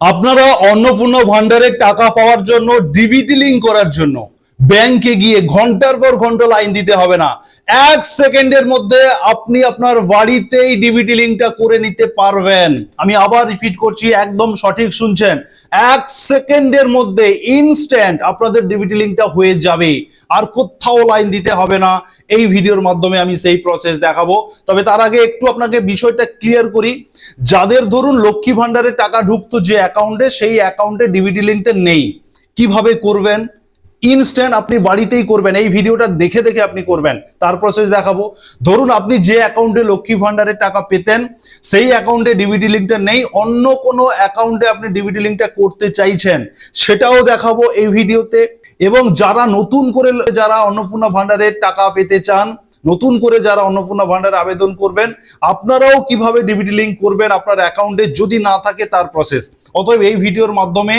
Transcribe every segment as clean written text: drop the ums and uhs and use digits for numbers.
আপনারা অন্নপূর্ণা ভান্ডারের টাকা পাওয়ার জন্য ডিবিটি লিংক করার জন্য ব্যাংকে গিয়ে ঘন্টার পর ঘন্টা লাইন দিতে হবে না। 1 সেকেন্ডের মধ্যে আপনি আপনার বাড়িতেই ডিবিটি লিংকটা করে নিতে পারবেন। আমি আবার রিপিট করছি, একদম সঠিক শুনছেন। 1 সেকেন্ডের মধ্যে ইনস্ট্যান্ট আপনাদের ডিবিটি লিংকটা হয়ে যাবে, আর কোথাও লাইন দিতে হবে না। এই ভিডিওর মাধ্যমে আমি সেই প্রসেস দেখাবো। তবে তার আগে একটু আপনাকে বিষয়টা ক্লিয়ার করি। যাদের ধরুন লক্ষ্মী ভান্ডারের টাকা ঢুকতো যে অ্যাকাউন্টে, সেই অ্যাকাউন্টে ডিবিটি লিংকটা নেই, কিভাবে করবেন? ইনস্ট্যান্ট আপনি বাড়িতেই করবেন। এই ভিডিওটা দেখে দেখে আপনি করবেন, তার প্রসেস দেখাবো। ধরুন আপনি যে অ্যাকাউন্টে লক্ষ্মী ভান্ডারের টাকা পেতেন, সেই অ্যাকাউন্টে ডিবিটি লিংকটা নেই, অন্য কোনো অ্যাকাউন্টে আপনি ডিবিটি লিংকটা করতে চাইছেন, সেটাও দেখাবো এই ভিডিওতে। এবং যারা নতুন করে যারা অন্নপূর্ণা ভান্ডারের টাকা পেতে চান, নতুন করে যারা অন্নপূর্ণা ভান্ডারে আবেদন করবেন, আপনারাও কিভাবে ডিবিটি লিংক করবেন আপনার অ্যাকাউন্টে যদি না থাকে তার প্রসেস। অতএব এই ভিডিওর মাধ্যমে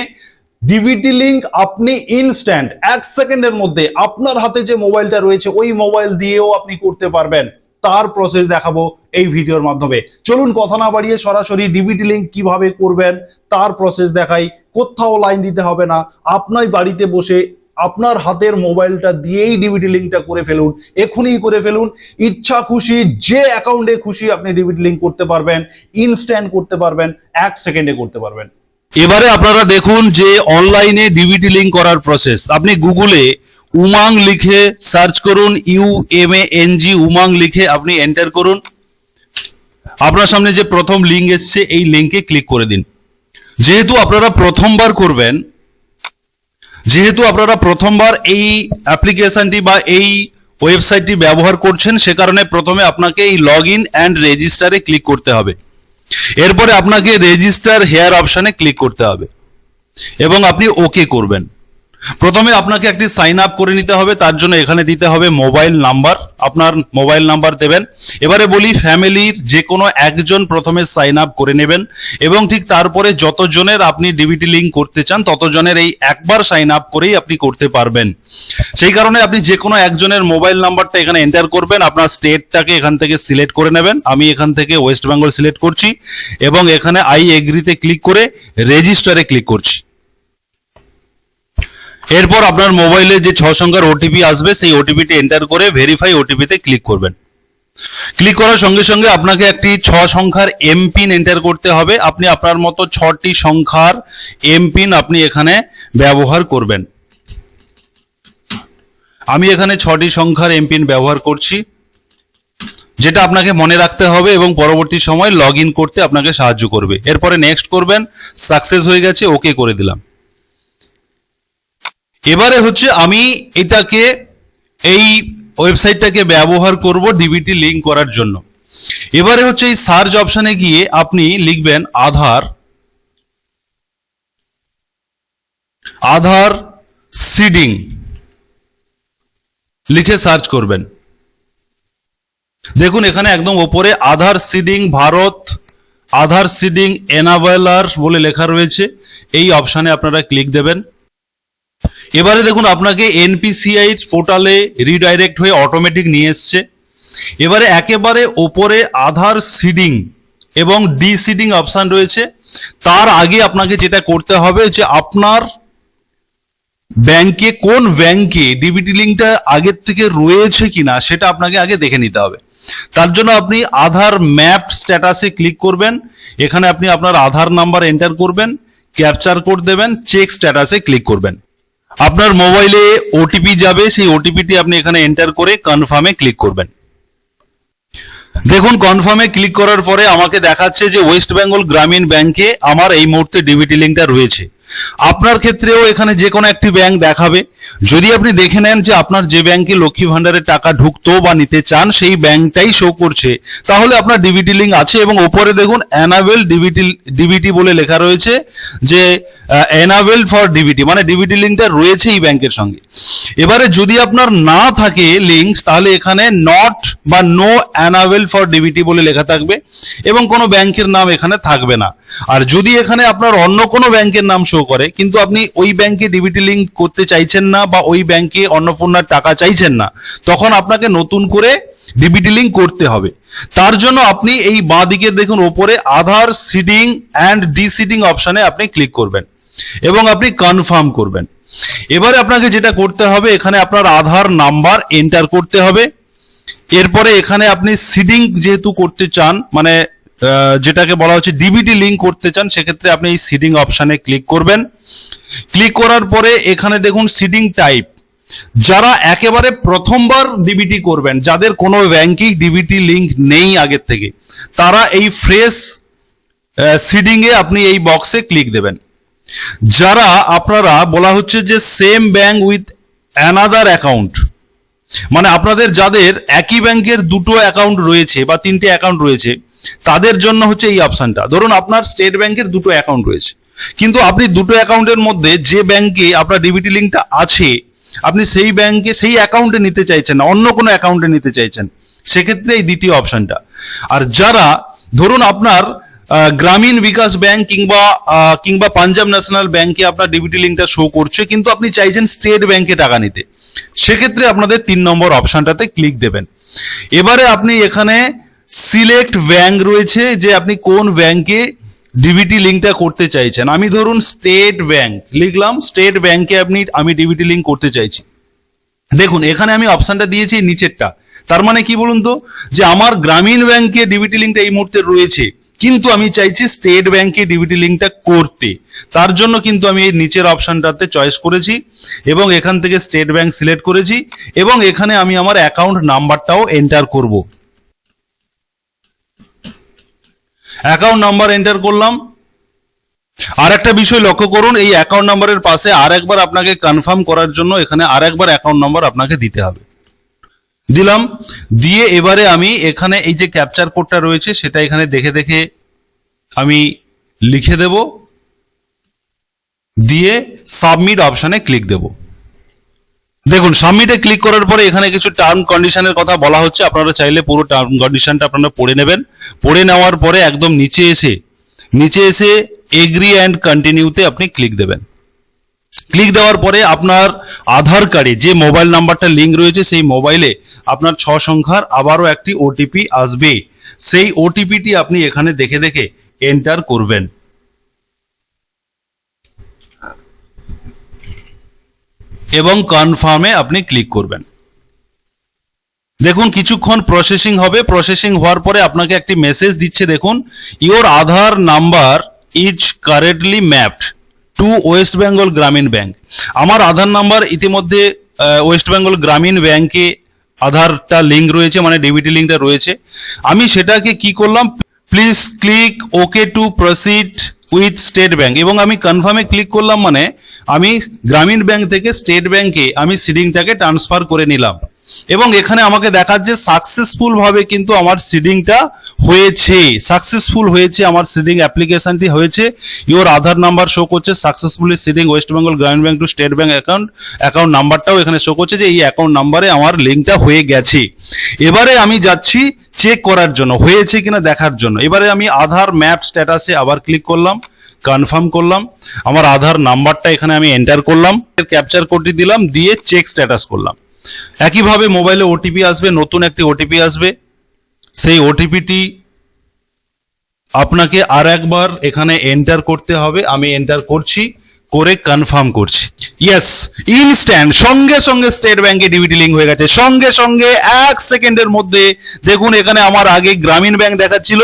ডিবিটি লিংক আপনি ইনস্ট্যান্ট 1 সেকেন্ডের মধ্যে আপনার হাতে যে মোবাইলটা রয়েছে ওই মোবাইল দিয়েও আপনি করতে পারবেন, তার প্রসেস দেখাবো এই ভিডিওর মাধ্যমে। চলুন কথা না বাড়িয়ে সরাসরি ডিবিটি লিংক কিভাবে করবেন তার প্রসেস দেখাই। কোথাও লাইন দিতে হবে না, আপনার বাড়িতে বসে আপনার হাতের মোবাইলটা দিয়েই ডিবিটি লিংকটা করে ফেলুন, এখনই করে ফেলুন। ইচ্ছা খুশি যে অ্যাকাউন্টে খুশি আপনি ডিবিটি লিংক করতে পারবেন, ইনস্ট্যান্ট করতে পারবেন, 1 সেকেন্ডে করতে পারবেন। এবারে আপনারা দেখুন যে অনলাইনে ডিবিটি লিংক করার প্রসেস। আপনি গুগলে উমাং লিখে সার্চ করুন, UMANG উমাং লিখে আপনি এন্টার করুন। আপনার সামনে যে প্রথম লিংক এসছে এই লিংকে ক্লিক করে দিন। যেহেতু আপনারা প্রথমবার এই অ্যাপ্লিকেশনটি বা এই ওয়েবসাইটটি ব্যবহার করছেন, সে কারণে প্রথমে আপনাকে এই লগ ইন অ্যান্ড রেজিস্টারে ক্লিক করতে হবে। এরপরে আপনাকে রেজিস্টার হেয়ার অপশনে ক্লিক করতে হবে এবং আপনি ওকে করবেন। প্রথমে আপনাকে একটি সাইন আপ করে নিতে হবে, তার জন্য এখানে দিতে হবে মোবাইল নাম্বার, আপনার মোবাইল নাম্বার দেবেন। এবারে বলি ফ্যামিলির যে কোনো একজন প্রথমে সাইন আপ করে নেবেন এবং ঠিক তারপরে যতজনের আপনি ডিবিটি লিংক করতে চান ততজনের এই একবার সাইন আপ করেই আপনি করতে পারবেন। সেই কারণে আপনি যে কোনো একজনের মোবাইল নাম্বারটা এখানে এন্টার করবেন, আপনার স্টেটটাকে এখান থেকে সিলেক্ট করে নেবেন। আমি এখান থেকে ওয়েস্ট বেঙ্গল সিলেক্ট করছি এবং এখানে আই এগ্রিতে ক্লিক করে রেজিস্টারে ক্লিক করছি। এরপর আপনার মোবাইলে যে 6 সংখ্যার ওটিপি আসবে সেই ওটিপিটি এন্টার করে ভেরিফাই ওটিপিতে ক্লিক করবেন। ক্লিক করার সঙ্গে সঙ্গে আপনাকে একটি 6 সংখ্যার এমপিন এন্টার করতে হবে। আপনি আপনার মতো 6টি সংখ্যার এমপিন আপনি এখানে ব্যবহার করবেন। আমি এখানে 6টি সংখ্যার এমপিন ব্যবহার করছি, যেটা আপনাকে মনে রাখতে হবে এবং পরবর্তী সময় লগ ইন করতে আপনাকে সাহায্য করবে। এরপরে নেক্সট করবেন, সাকসেস হয়ে গেছে, ওকে করে দিলাম। এবারে হচ্ছে আমি এটাকে এই ওয়েবসাইটটাকে ব্যবহার করব ডিবিটি লিংক করার জন্য। এবারে হচ্ছে এই সার্চ অপশনে গিয়ে আপনি লিখবেন আধার সিডিং লিখে সার্চ করবেন। দেখুন এখানে একদম ওপরে আধার সিডিং ভারত, আধার সিডিং এনাবেলার বলে লেখা রয়েছে। এই অপশনে আপনারা ক্লিক দেবেন। এবারে দেখুন আপনাকে এনপিসিআই পোর্টালে রিডাইরেক্ট হয়ে অটোমেটিক নিয়ে এসছে। এবারে একেবারে ওপরে আধার সিডিং এবং ডিসিডিং অপশন রয়েছে। তার আগে আপনাকে যেটা করতে হবে যে আপনার ব্যাংকে কোন ব্যাংকে ডিবিটি লিংকটা আগের থেকে রয়েছে কিনা সেটা আপনাকে আগে দেখে নিতে হবে। তার জন্য আপনি আধার ম্যাপ স্ট্যাটাসে ক্লিক করবেন। এখানে আপনি আপনার আধার নাম্বার এন্টার করবেন, ক্যাপচার কোড দেবেন, চেক স্ট্যাটাসে ক্লিক করবেন। আপনার মোবাইলে ওটিপি যাবে, সেই ওটিপিটি আপনি এখানে এন্টার করে কনফার্মে ক্লিক করবেন। দেখুন কনফার্মে ক্লিক করার পরে আমাকে দেখাচ্ছে যে ওয়েস্ট বেঙ্গল গ্রামীণ ব্যাংকে আমার এই মুহূর্তে ডিবিটি লিংকটা রয়েছে। আপনার ক্ষেত্রেও এখানে যে কোনো একটি ব্যাংক দেখাবে। যদি আপনি দেখে নেন যে আপনার যে ব্যাংকে লক্ষ্মী ভান্ডারের টাকা ঢুকতো বা নিতে চান সেই ব্যাংকটাই শো করছে, তাহলে আপনার ডিবিটি লিংক আছে। এবং ওপরে দেখুন এনাবেল ডিবিটি বলে লেখা রয়েছে যে এনাবেল ফর ডিবিটি, মানে ডিবিটি লিংকটা রয়েছে এই ব্যাংকের সঙ্গে। এবারে যদি আপনার না থাকে লিংক, তাহলে এখানে নট বা নো অ্যানাবেল ফর ডিবিটি বলে লেখা থাকবে এবং কোনো ব্যাংকের নাম এখানে থাকবে না। আর যদি এখানে আপনার অন্য কোনো ব্যাংকের নাম শো করে কিন্তু আপনি ওই ব্যাংকে ডিবিটি লিঙ্ক করতে চাইছেন না বা ওই ব্যাংকে অন্নপূর্ণার টাকা চাইছেন না, তখন আপনাকে নতুন করে ডিবিটি লিঙ্ক করতে হবে। তার জন্য আপনি এই বাঁ দিকে দেখুন ওপরে আধার সিডিং অ্যান্ড ডিসিডিং অপশনে আপনি ক্লিক করবেন এবং আপনি কনফার্ম করবেন। এবারে আপনাকে যেটা করতে হবে, এখানে আপনার আধার নাম্বার এন্টার করতে হবে। এরপরে এখানে আপনি সিডিং যেহেতু করতে চান, মানে যেটাকে বলা হচ্ছে ডিবিটি লিঙ্ক করতে চান, সেক্ষেত্রে আপনি এই সিডিং অপশনে ক্লিক করবেন। ক্লিক করার পরে এখানে দেখুন সিডিং টাইপ, যারা একেবারে প্রথমবার ডিবিটি করবেন, যাদের কোনো ব্যাংকেই ডিবিটি লিঙ্ক নেই আগের থেকে, তারা এই ফ্রেশ সিডিং এ আপনি এই বক্সে ক্লিক দেবেন। যারা আপনারা বলা হচ্ছে যে same bank with another account, মানে আপনাদের যাদের একই ব্যাংকের দুটো অ্যাকাউন্ট রয়েছে বা তিনটে অ্যাকাউন্ট রয়েছে, তাদের জন্য হচ্ছে এই অপশনটা। ধরুন আপনার স্টেট ব্যাংকের দুটো অ্যাকাউন্ট রয়েছে, কিন্তু আপনি দুটো অ্যাকাউন্টের মধ্যে যে ব্যাংকে আপনার ডিবিটি লিঙ্কটা আছে আপনি সেই ব্যাংকে সেই অ্যাকাউন্টে নিতে চাইছেন না, অন্য কোনো অ্যাকাউন্টে নিতে চাইছেন, সেক্ষেত্রে এই দ্বিতীয় অপশনটা। আর যারা ধরুন আপনার গ্রামীণ বিকাশ ব্যাংক কিংবা পাঞ্জাব ন্যাশনাল ব্যাংকে আপনার ডিবিটি লিঙ্কটা শো করছে কিন্তু আপনি চাইছেন স্টেট ব্যাংকে টাকা নিতে, সেক্ষেত্রে আপনাদের 3 নম্বর অপশনটাতে ক্লিক দেবেন। এবারে আপনি এখানে সিলেক্ট ব্যাংক রয়েছে যে আপনি কোন ব্যাংকে ডিবিটি লিঙ্কটা করতে চাইছেন। আমি ধরুন স্টেট ব্যাংক লিখলাম, স্টেট ব্যাংকে আমি ডিবিটি লিঙ্ক করতে চাইছি। দেখুন এখানে আমি অপশনটা দিয়েছি নিচেরটা, তার মানে কি বলুন তো, যে আমার গ্রামীণ ব্যাংকে ডিবিটি লিঙ্কটা এই মুহূর্তে রয়েছে কিন্তু আমি চাইছি স্টেট ব্যাংকে ডিবিটি লিঙ্কটা করতে, তার জন্য কিন্তু আমি এই নিচের অপশনটাতে চয়েস করেছি এবং এখান থেকে স্টেট ব্যাংক সিলেক্ট করেছি এবং এখানে আমি আমার অ্যাকাউন্ট নাম্বারটাও এন্টার করব। অ্যাকাউন্ট নাম্বার এন্টার করলাম। আর একটা বিষয় লক্ষ্য করুন, এই অ্যাকাউন্ট নাম্বারের পাশে আর একবার আপনাকে কনফার্ম করার জন্য এখানে আর একবার অ্যাকাউন্ট নাম্বার আপনাকে দিতে হবে। দিলাম, দিয়ে এবারে আমি এখানে এই যে ক্যাপচার কোডটা রয়েছে সেটা এখানে দেখে দেখে আমি লিখে দেব, দিয়ে সাবমিট অপশনে ক্লিক দেব। দেখুন সাবমিটে ক্লিক করার পরে এখানে কিছু টার্ম কন্ডিশনের কথা বলা হচ্ছে, আপনারা চাইলে পুরো টার্ম কন্ডিশনটা আপনারা পড়ে নেবেন। পড়ে নেওয়ার পরে একদম নিচে এসে এগ্রি অ্যান্ড কন্টিনিউতে আপনি ক্লিক দেবেন। ক্লিক দেওয়ার পরে আপনার আধার কার্ডে যে মোবাইল নাম্বারটা লিঙ্ক রয়েছে সেই মোবাইলে আপনার 6 সংখ্যার আবারও একটি ওটিপি আসবে, সেই ওটিপিটি আপনি এখানে দেখে দেখে এন্টার করবেন। এবং কনফার্মে আপনি ক্লিক করবেন। দেখুন কিছুক্ষণ প্রসেসিং হবে, প্রসেসিং হওয়ার পরে আপনাকে একটি মেসেজ দিচ্ছে, দেখুন your Aadhaar number is currently mapped to West Bengal Gramin Bank. আমার আধার নাম্বার ইতিমধ্যে ওয়েস্ট বেঙ্গল গ্রামীণ ব্যাংকে আধারটা লিঙ্ক রয়েছে, মানে ডিবিটি লিঙ্কটা রয়েছে। আমি সেটাকে কি করলাম, please click okay two proceed with state bank, এবং আমি কনফার্মে ক্লিক করলাম, মানে আমি গ্রামীণ ব্যাংক থেকে স্টেট ব্যাংকে আমি সিডিংটাকে ট্রান্সফার করে নিলাম। এবং এখানে আমাকে দেখাচ্ছে সাকসেসফুল ভাবে কিন্তু আমার সিডিংটা হয়েছে, সাকসেসফুল হয়েছে, আমার সিডিং অ্যাপ্লিকেশনটি হয়েছে। ইওর আধার নাম্বার শো করছে successfully seeding West Bengal Gramin bank to state bank account নাম্বারটাও এখানে শো করছে যে এই অ্যাকাউন্ট নাম্বারে আমার লিঙ্কটা হয়ে গেছে। এবারে আমি যাচ্ছি চেক করার জন্য হয়েছে কিনা দেখার জন্য। এবারে আমি আধার ম্যাপ স্ট্যাটাসে আবার ক্লিক করলাম, কনফার্ম করলাম, আমার আধার নাম্বারটা এখানে আমি এন্টার করলাম, ক্যাপচার কোডটি দিলাম, দিয়ে চেক স্ট্যাটাস করলাম। একইভাবে মোবাইলে ওটিপি আসবে, নতুন একটি ওটিপি আসবে, সেই ওটিপিটি আপনাকে আর একবার এখানে এন্টার করতে হবে। আমি এন্টার করছি, করে কনফার্ম করছি। ইয়েস, ইনস্ট্যান্ট সঙ্গে সঙ্গে স্টেট ব্যাংকে ডিবিটি লিঙ্ক হয়ে গেছে, সঙ্গে সঙ্গে 1 সেকেন্ডের মধ্যে। দেখুন এখানে আমার আগে গ্রামীণ ব্যাংক দেখাচ্ছিল,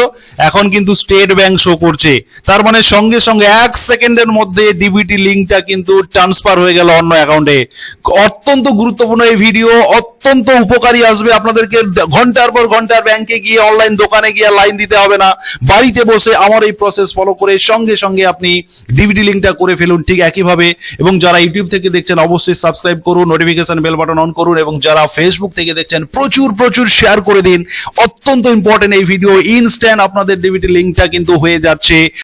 এখন কিন্তু স্টেট ব্যাংক শো করছে, তার মানে সঙ্গে সঙ্গে 1 সেকেন্ডের মধ্যে ডিবিটি লিঙ্কটা কিন্তু ট্রান্সফার হয়ে গেল অন্য অ্যাকাউন্টে। অত্যন্ত গুরুত্বপূর্ণ এই ভিডিও, অত্যন্ত উপকারী আসবে আপনাদেরকে। ঘন্টার পর ঘন্টার ব্যাংকে গিয়ে অনলাইন দোকানে গিয়ে লাইন দিতে হবে না, বাড়িতে বসে আমার এই প্রসেস ফলো করে সঙ্গে সঙ্গে আপনি ডিবিটি লিঙ্কটা করে ফেলুন ঠিক একইভাবে। এবং যারা ইউটিউব থেকে দেখছেন অবশ্যই সাবস্ক্রাইব করুন, নোটিফিকেশন বেল বাটন অন করুন, এবং যারা ফেসবুক থেকে দেখছেন প্রচুর প্রচুর শেয়ার করে দিন। অত্যন্ত ইম্পর্টেন্ট এই ভিডিও, ইনস্ট্যান্ট আপনাদের ডিবিটি লিঙ্কটা কিন্তু হয়ে যাচ্ছে।